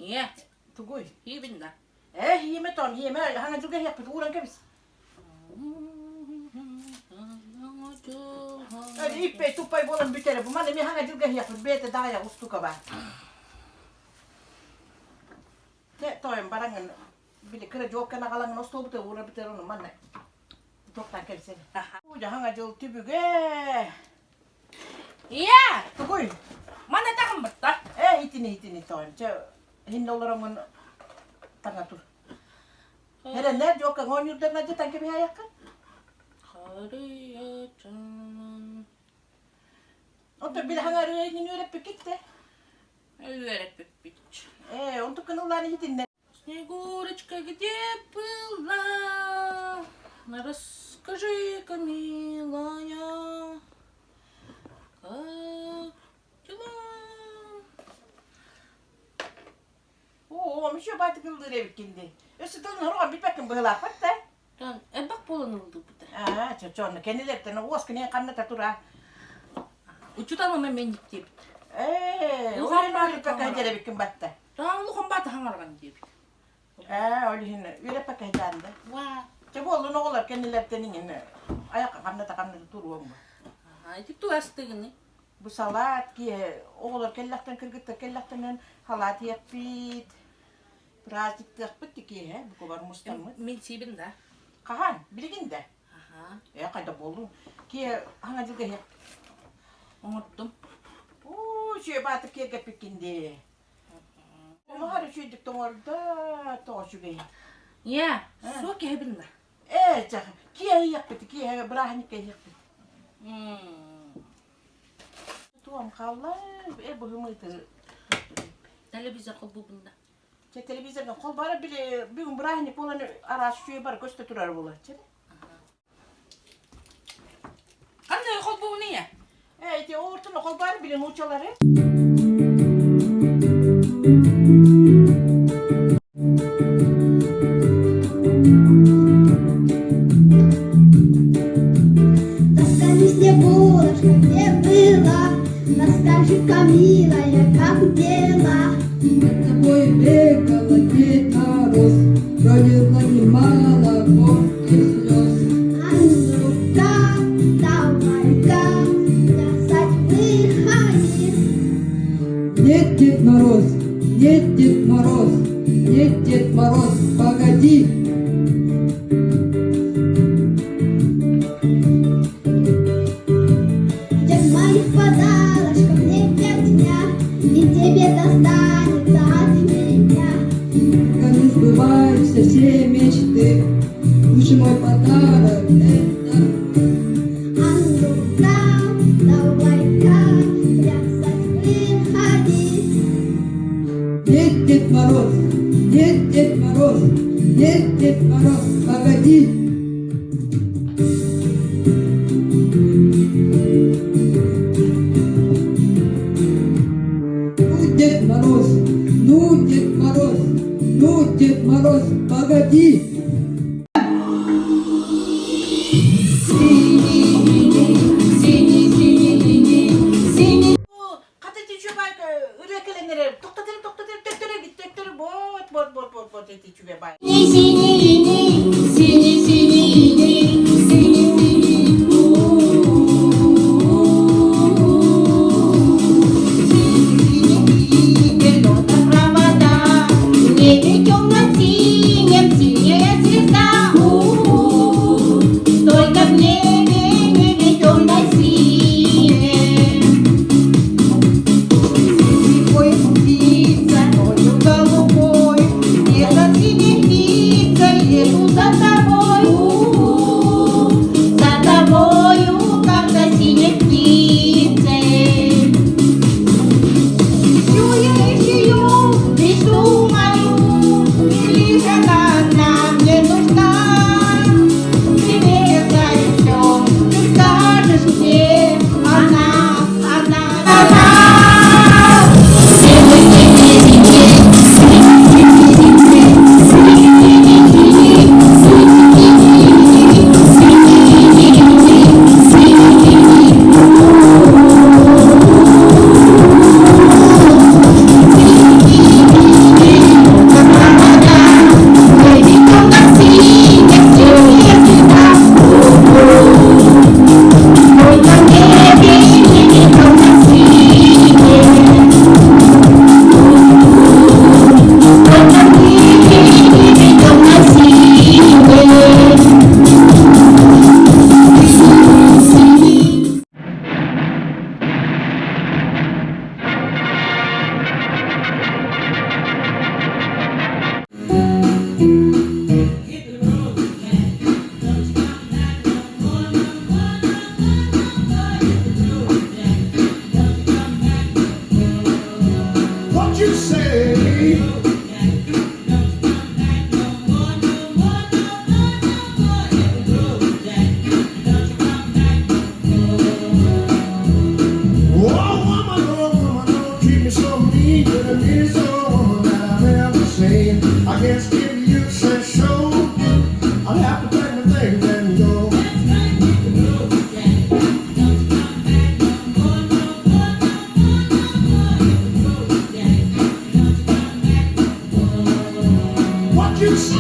예, 누구이? 입인다. 힘에 또 힘에 하나 두개 해. 우랑 개비스. 이빼 뚜빠이 보는 밑에 보면 내 하나 두개 해. 베트 다야 우스투가 봐. 네, 또 엠바랑은 빌리 그래 좋게 나가려면 어스토부터 우라부터는 만나. 독단 개비스. 우자 하나 줄 티비게. 예, 누구이? mana takkan betah. 이티니 또 저 힌돌러면 tangatur. Hera net joka ngonyur dan aja tangke biaya kan? Hari acan. Untuk bila hangar ini nyure pikit teh. Эльвера пипич. Untuk kenulan hitin net. Снегурочка, где была? Расскажи-ка, милая, как дела? Мишо бат кылдыра бикинди. Өсүтөн хорго битпекин была патта. Тан эбак полонулду бута. Чочон кенилерден оскне канната тура. Учутан мен дип. Ухан бар битпекин жере бикин батта. Тан лухан бат хангарган дип. Олин үйрөп бекин жанды. Ва. Чеболу ноголар кенилерден ин аяк канната туруум. Айтып туастыгыны. Bu salat ki oğullar kellaktan kırgıtta kellaktan halat yapıt. Birazcık yapıt ki he bu kadar mustamı. Мен сибин да. Kahan bilgin de. Ага. Kayda bolun ki hangi dilge yap. Unuttум. Şey batık ki gepikindi. Ama her şey diktim orada toşu bey. Я, соки хебин да. Çak ki yapıt ki brahnik ki yapıt. Tuam kalla bu hımıydı. Televizyon kolbubunda. Televizyonda kol bara bile bir gün brahnik olan araç şuyu bar göster turar bola. Anne kolbubu niye? İşte ortada kol bara bile uçaları. Расскажи-ка, милая, как дела? Над тобой бегала Дед Мороз, пролила немало горьких слез. А ну-ка, давай-ка, плясать выходи. Нет, Дед Мороз, нет, Дед Мороз, нет, Дед Мороз, погоди. Тебе достанется от меня. Когда сбываются все мечты, лучший мой подарок это. А ну-ка, давай-ка, плясать выходи. Нет, Дед Мороз, нет, Дед Мороз, нет, Дед Мороз, погоди. Дед Мороз, ну, Дед Мороз, ну, Дед Мороз, погоди. Синий. Kateti çubay ürekelenlere toktatır gittekleri bot eti çubay bay. Еду за тобой. you say? Oh, woman, don't treat me so mean. You're the meanest old woman that I've ever seen. I guess if you say so, I'll have to pack my things and go. What you say?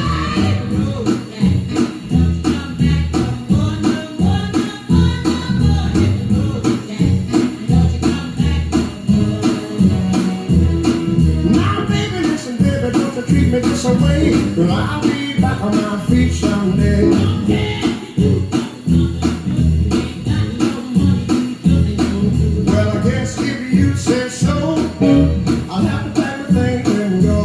Now, baby, listen, baby, don't you treat me this way. But I'll be back on my feet someday. Well, I guess if you say so, I'll have to pack my things and go.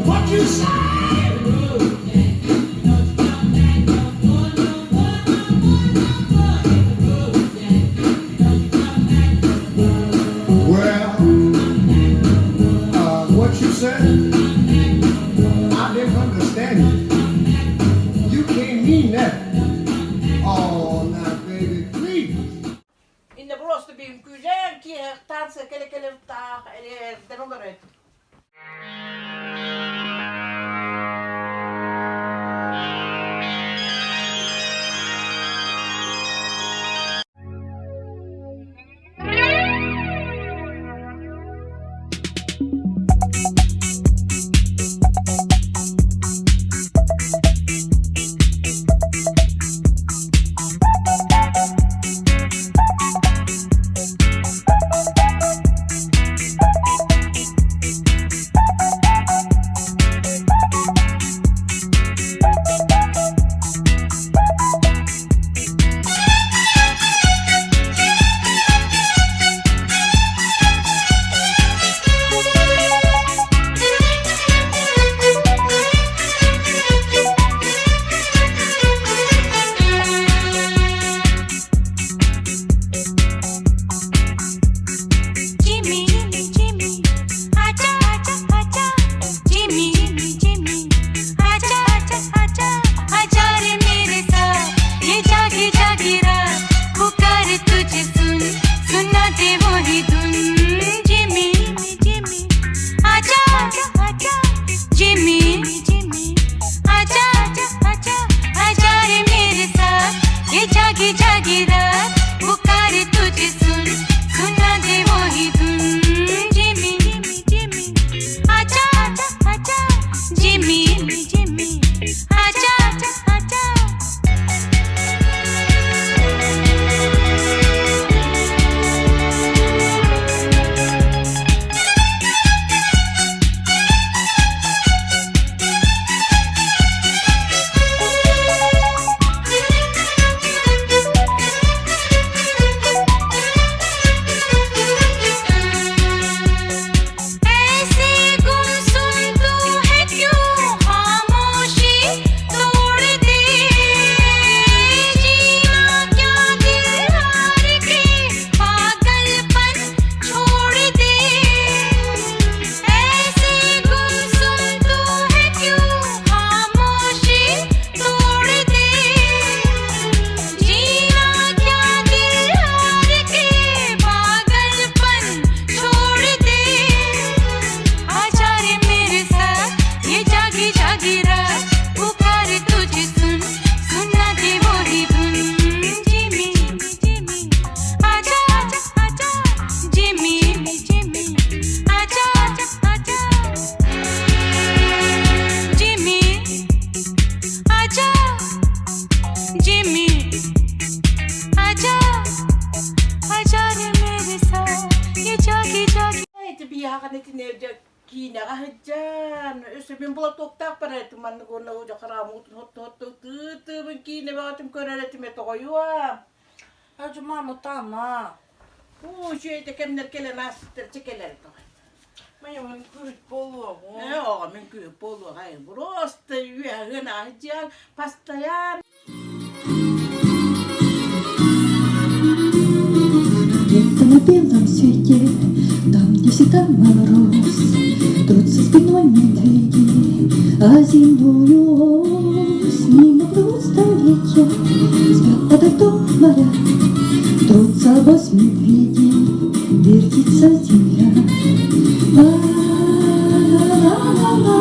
What you say? Well, what you said, I didn't understand you. You can't mean that. Oh, now, baby, please. Inne prosto bir güzel ki tanse kele ta deroları. Kiinakahdyan. Ösebin bulat oktak paret man guna uja karamut hot tu ben kiine vatim köreleti me toyua. Ajo mama tama. Jeite kemner kele master tikeler to. Мен күрүт болуп. Оға мен күйіп болу ғайын. Просто үйәғін ажал, постоянно. Где-то на белом свете, там, где всегда мороз, трутся спиной медведи, а зимою ось мимо плывут столетия, спят подо льдом моря, трутся ось медведи, вертится земля. Ла-ла-ла-ла-ла-ла,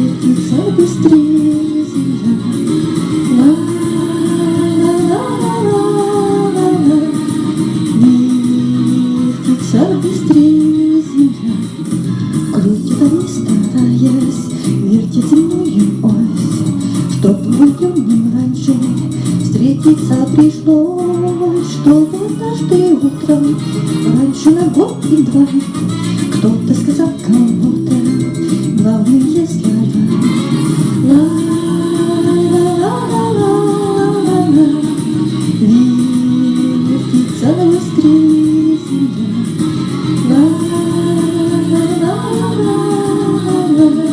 вертится быстрее земля. Вертится быстрее земля, крутит они стараясь, вертит земную ось, чтоб днем раньше встретиться пришлось, чтоб однажды утром, раньше на год и два, кто-то сказал кому-то главные слова. Ла-ла-ла-ла-ла-ла, вертится быстрее земля. Ла-ла-ла-ла-ла,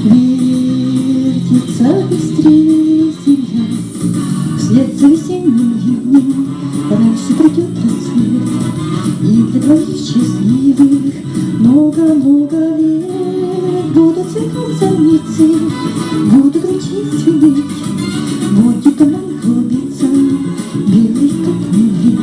вертится быстрее земля. Вслед за весенним ливнем раньше придет рассвет, и для двоих счастливых много-много лет будут сверкать зорницы, будут ручьи звенеть, будет туман клубиться, белый как медведь.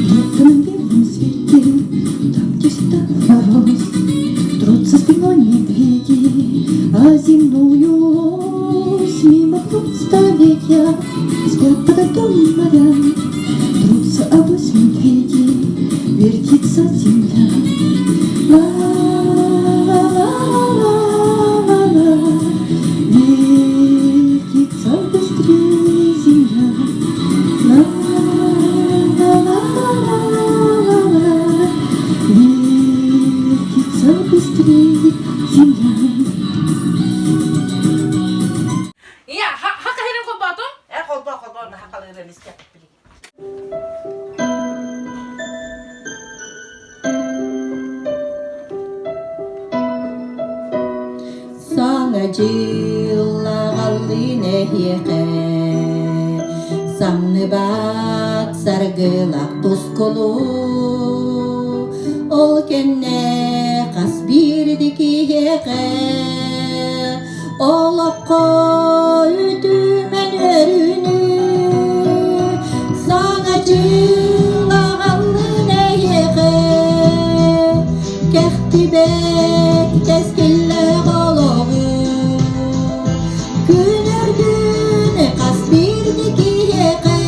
Где-то на белом свете, там, где всегда мороз, трутся спиной медведи, а земную ось мимо плывут столетия, спят подо льдом моря, трутся ось медведи, вертится земля. Ла-ла-ла-ла-ла-ла, вертится быстрее земля. Ла-ла-ла-ла-ла, вертится быстрее земля. Я, хакка херем копату? Қолба оны хақалығырын істеп білейін. Саҥа дьыллаҕаллы нэһиэҕэ, саҥныбаат саргылаах тускулу, ол кэннэ хас биирди киһиэҕэ, олоққо үтүүмэн өрүүнү. Саҥа дьыллаҕаллы нэһиэҕэ, кэхтибэт кэскиллээх олоҕу, күнөрдүн хас биирди киһиэҕэ,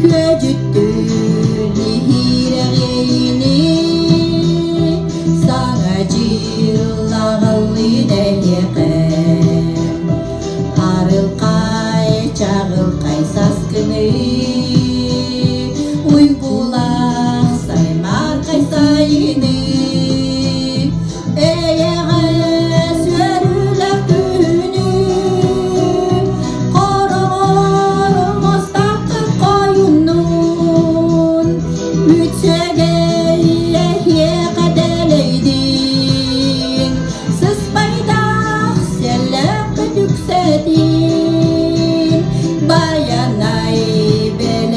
күөдүттүн иһирэҕини. Саҥа дьыллаҕаллы нэһиэҕэ, арылкай чагылкай саскыны, уйгулах саймар кайсайыны, эйэҕэ сүөрүлэх күнү, короҕор мостаккын койуннун, үтсэгэй эһиэҕэ дэлэйдин, сыспайдах сэллэххэ түксэтин, баянай белэ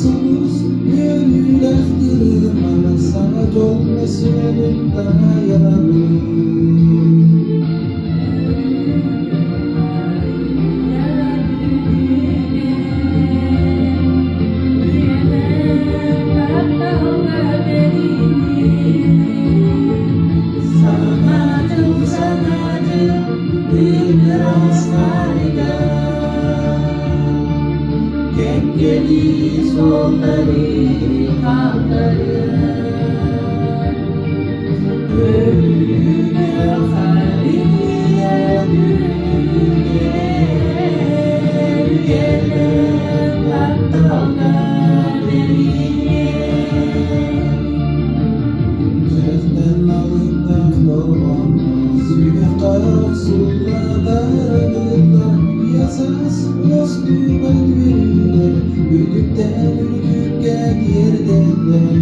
Onsuz gönül aktırma, sana dolmasın daha yalanı. Gelis onları kanları ölüme haliye gelen aptalga deliye Sözden alından olmaz, yüge karak sularlarında yasas dostum öldürürler, ürküpten ürküpke girdiler.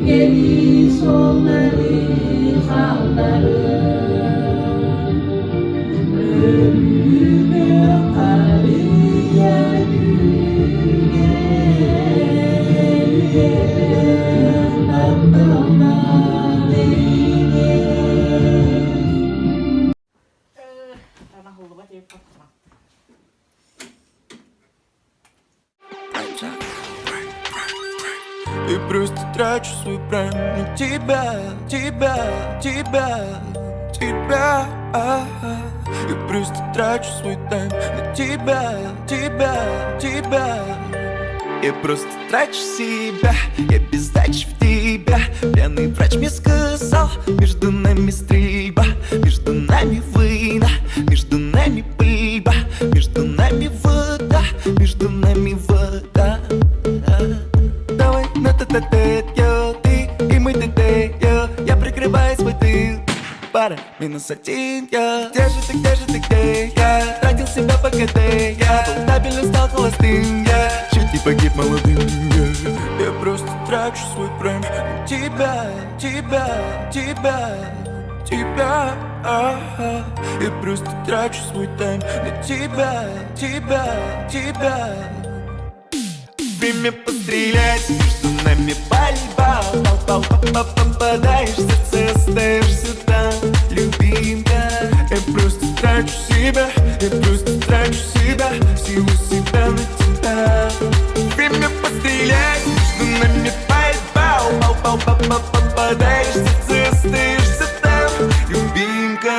Gelis onları kanları ölüme haliye gelen aptalga deliye Ana hulluba deyip bakma. И просто трачу свой прайм на тебя, тебя, тебя, тебя. Я просто трачу свой тайм на тебя, тебя, тебя. Я просто трачу себя, я без сдачи в тебя. Пьяный врач мне сказал, между нами стрельба, между нами война, между нами пыльба, между нами вода, между нами вода. Давай на тет-а-тет, ты и мы тет-тет, я прикрываю свой тыл. Пара, -1, я. Где же ты, где я? Тратил себя по КД, я. Стабильно стал холостым, я. Чуть не погиб молодым, я. Я просто трачу свой прайм на тебя, тебя, тебя, тебя. Я просто трачу свой тайм на тебя, тебя, тебя. Время пострелять, между нами пальба. Попадаешь в сердце, остаешься там, любимка. Я просто трачу себя, я просто трачу себя, силу себя на тебя. Время пострелять, между нами пальба. Попадаешь в сердце, остаешься там, любимка.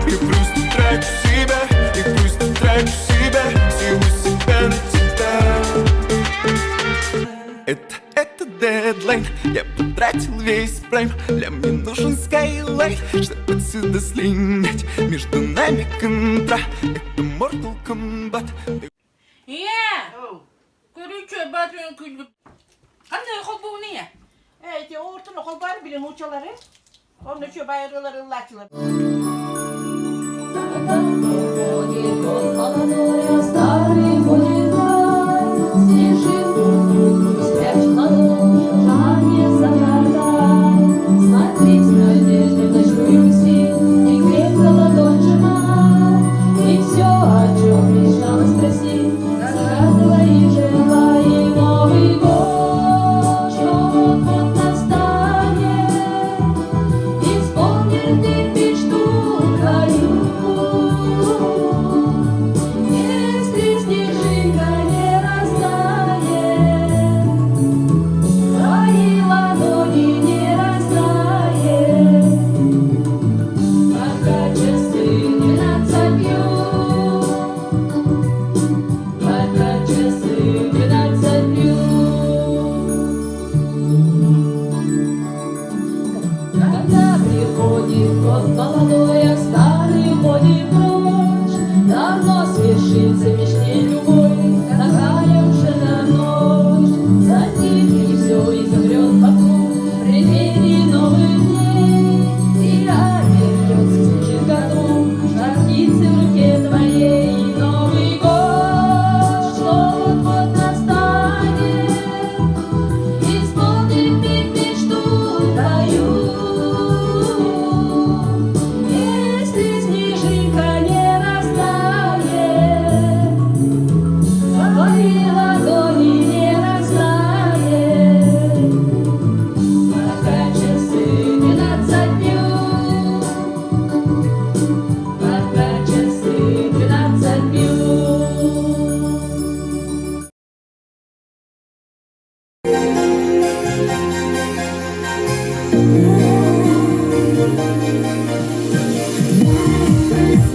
Я просто трачу себя, я просто трачу себя, силу себя на тебя. Это дедлайн, я потратил весь прайм. Для мне нужен скайлайн, чтобы отсюда слинять. Между нами контра, это Mortal Kombat. Көрүчө батырын күлүп. Кандай кол бу не? Те ортun okul var bilin uçaları. Onun için bayırları ıllakçılar. Старый полетар, снежинку спрячь в ладонь, желание загадай. Смотри с надеждой в ночную синь, и крепко ладонь сжимай. И все, о чем мечтала спросить, загадывай и желай. И Новый год, что вот настанет, исполнит ты мечту твою.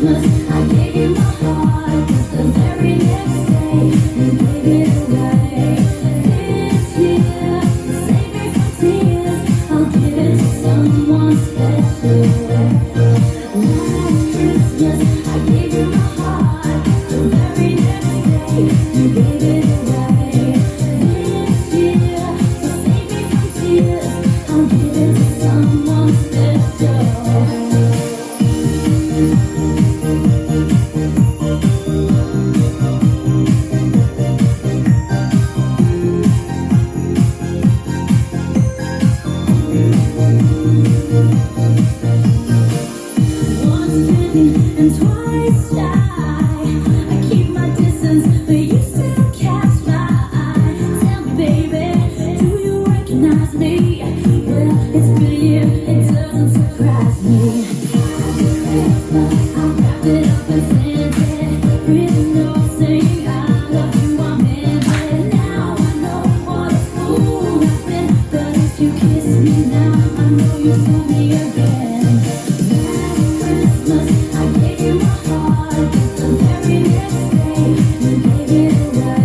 Christmas, I gave you my heart. Just the very next day, you gave it away. This year, to save me from tears, I'll give it to someone special. Last Christmas, I gave you my heart. The very next day, you gave it away. This year, to save me from tears, I'll give it to someone special. Once bitten and twice shy. I keep my distance, but you still catch my eye. Tell me, baby, do you recognize me? Well, it's been a year, it doesn't surprise me. Christmas, I wrapped it up and sent it. Written notes saying I love you, I meant it. Now I know what a fool I've been, but if you kiss me now, I know you saw me again. Christmas, I gave you my heart. The very next day, you gave it away.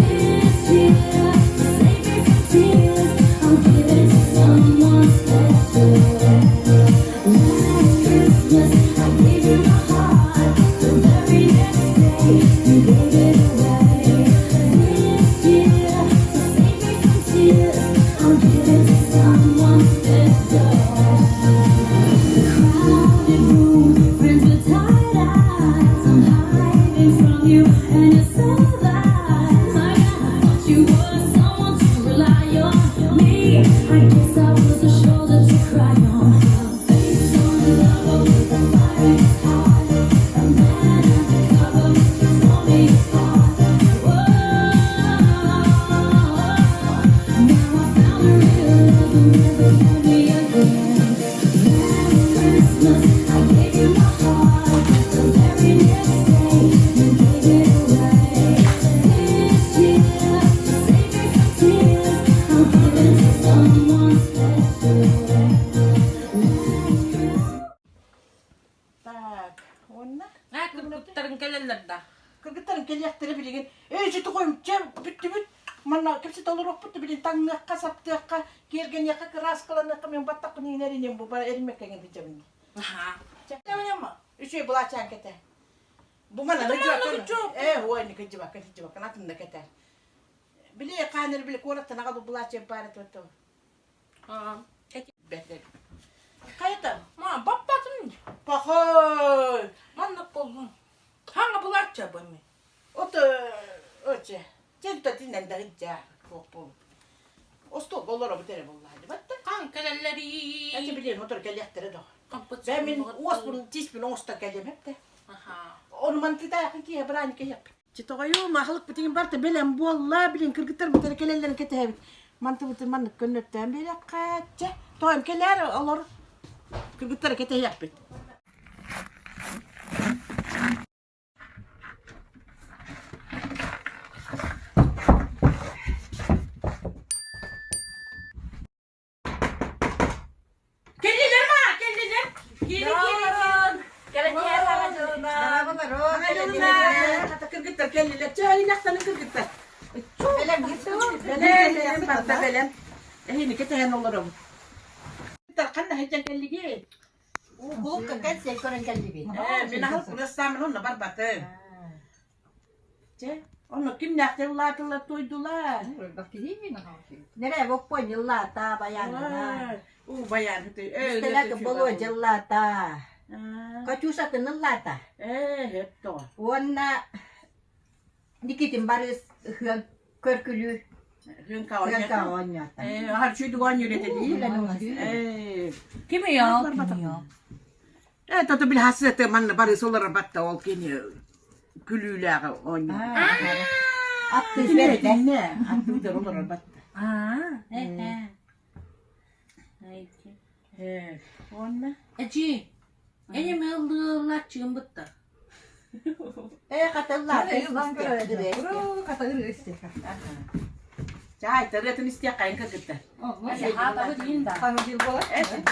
This year, to save me from tears, I'll give it to someone special. Last Christmas, I gave you my heart. The very next day, you gave it away. This year, to save me from tears, I'll give it to someone special. Crowded room, friends with tired eyes. I'm hiding from you, and you're so lies. I thought you were someone to rely on. Me, I guess I was a shoulder to cry on. Face on the lover with a fiery heart. A man undercover, tore me apart. Whoa. Now I found a real love who never found me again. Christmas, I gave you my heart. The very next day, you gave it away. This year, to save me from tears, I'll give it to someone special. Last Christmas. Так, онна. Kırgıtların gelirlerdi. Kırgıtların kelyakları bilgin. Ejiti koyum, büt. Mana kepsi olur okput bilin tangakka saptıkka gergen yakka kıras kılanakka men battak ni nerinin bu bara erimek kegen bicamin. Aha. Çekemem ama. Üçü bulaçan kete. Bu mana ne çok. o ni kecibak kanatın da kete. Bili kanır bili korattan adı bulaçan paret oto. Ha. Bekle. Kayıta. Ma babbatım. Pahoy. Manlık oldum. Hangi bulatça bu mu? Oto oçe. Cento tinden de hicca. Kokpo. Osto golora bu tere vallahi. Batta. Kan kelelleri. Ece bilin otur kelyakları da. Kapıt. Ben min uospun tispin osta kelem hep de. Aha. Onu man kita ki brani ke yap. Çitoyu mahlık bitin barta belen bu Allah bilin kırgıtır bu tere kelelerin kete hep. Mantı bitin man könnetten bile kaçça. Toyum keler olur. Kırgıtır kete yap bit. Kelliler ma, kelliler. Gelin. Gelin Kata kırgıtır kelleler. Çay naktanın kırgıtır. Belen gitti o. Belen barta belen. Ehini kete hen olurum. Kanna hecen kelligi. Bu kakak koran kalbi. Bina hal kurasam onu barbatı. Ce, onu kim naktılar toydular. Nere bok pon yıllata bayan. O bayan hıtı. Stella ke bolo yıllata. Kaçusa ke yıllata. Hep to. Onna dikitin barız hön körkülü. Hön kaonya. Hön kaonya. Har çuydu ganyo dedi. Kimi ya? Tato bil hasreti man barız olara batta ol kini külüler onya. Attı verdi. Ne? Attı da olara batta. Onna. Eci. Elim yıldılar bitti. Katıllar. Cahil terletin istiyor kayın kırgıtı. Hadi hadi dinda.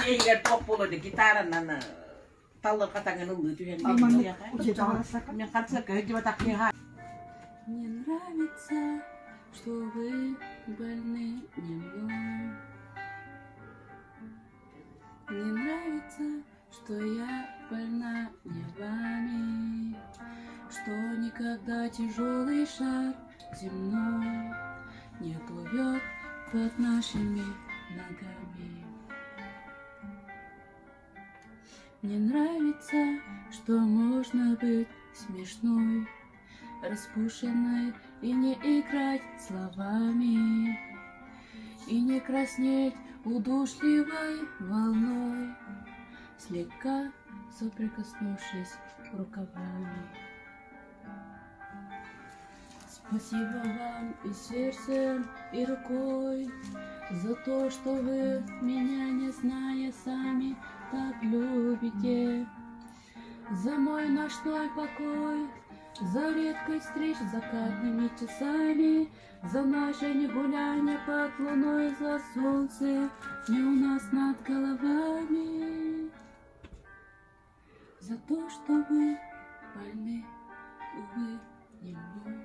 Diye yer top bulu de gitaran nana. таллар катаңын улы түген. Мен кантса көйдү батакны ха. Мне нравится, что вы больны не мной. Мне нравится, что я больна не вами, что никогда тяжелый шар земной не плывет под нашими ногами. Мне нравится, что можно быть смешной, распущенной и не играть словами, и не краснеть удушливой волной, слегка соприкоснувшись рукавами. Спасибо вам и сердцем, и рукой за то, что вы меня, не зная сами, так любите, за мой ночной покой, за редкость встреч с закатными часами, за наше не гуляние под луной, за солнце не у нас над головами, за то, что вы больны, увы, не мной,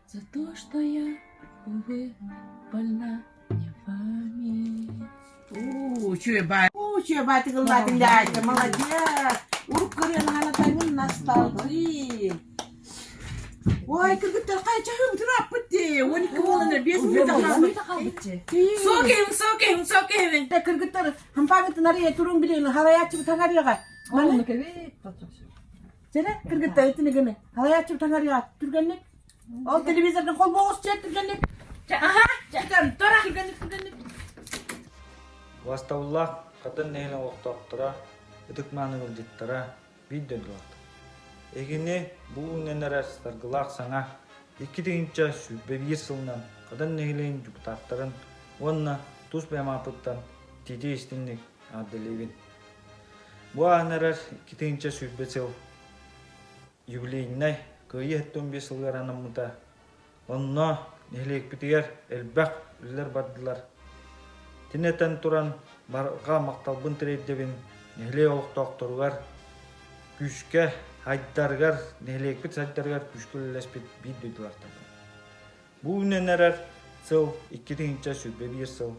за то, что я, увы, больна не вами. Чуя тыгылдатың да айтты, молодец. Уруп көргенің ана таймен носталжи. Ой, кыргыттар кайча тұрап бітті. 12 болында 5 минут қалды. Сокеймін. Кыргыттар хампагыттын ария турун билен халаячы таңарыга. Маны кебе. Жана кыргыттар этинигини халаячы таңарыга түргенник. Ол телевизордон кол богус четтиргенник. Аха, тора Түргенник. Ваставуллах катын нэһилиэгин оқтоқтыра, үтүкманы гылдыттыра, биддөлдүлат. Эгини буу ненерер саргылах саңа 2-нче сүббе 1 сылынан катын нэһилиэгин депутаттарын онна тус бемапыттан тиди истинник адделебин. Бу анерер 2-нче сүббе сыл юбилейнай кыйы 15 сылгаранымыта. Онно нэһилиэг битигер элбак үллер бардылар. Тинетен туран барға мақталбын тірейдебін нэһилиэг олықтоқтырғар, күшке хайдаргар, нэһилиэг бит хайдаргар күшкөлелеспет бит дүйділартады. Бұл үненерер сыл 2-нче сүббе 1 сыл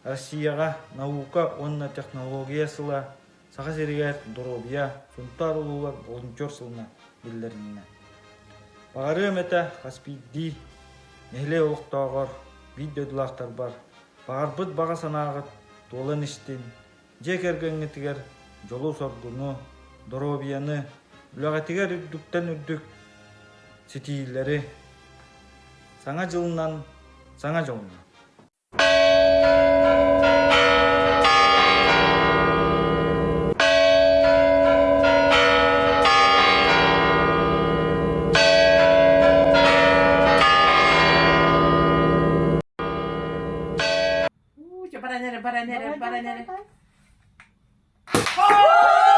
Россияға наука онна технология сыла саға серігер доробия сунтар ұлылар 10 сылына білдеріне. Бағары өметі қаспиди нэһилиэг олықтоғар бит дүйділақтар бар. Бағарбыт баға санағыт толын іштен, жек әргіңітігер жолу соргуну, доробияны, үлағатігер үрдіктен үрдік сетийлері. Саңа жылынан, саңа жолына. Baranere. Oh!